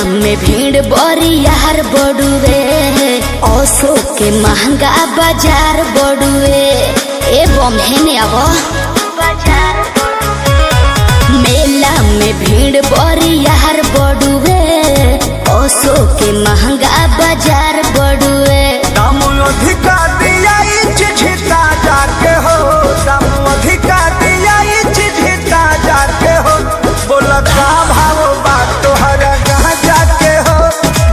में भीड़ बरियार बड़ुए, औसो के महंगा बाजार बड़ुए। ए बम्हेने अब मेला में भीड़ बरियार बड़ुए, औसो के महंगा बाजार बड़ुए। जाके हो दाम अधिका दिया झिझिता जाके हो, बोल का भाव बात तोहरा गहाँ जाके हो,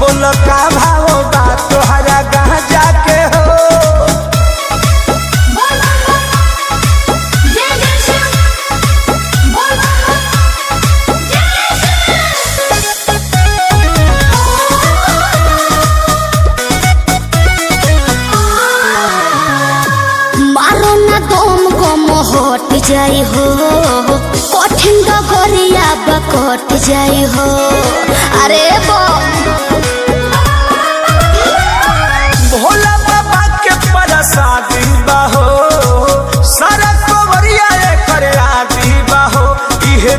बोल का भाव बात तोहरा गहाँ जाके हो। मारो ना दम गम हट जाई हो, कठिन डगरिया कट जाई हो। अरे भोला बाबा के प्रसादी बाहो, सारा कवरिया करे आदि बाहो, इहे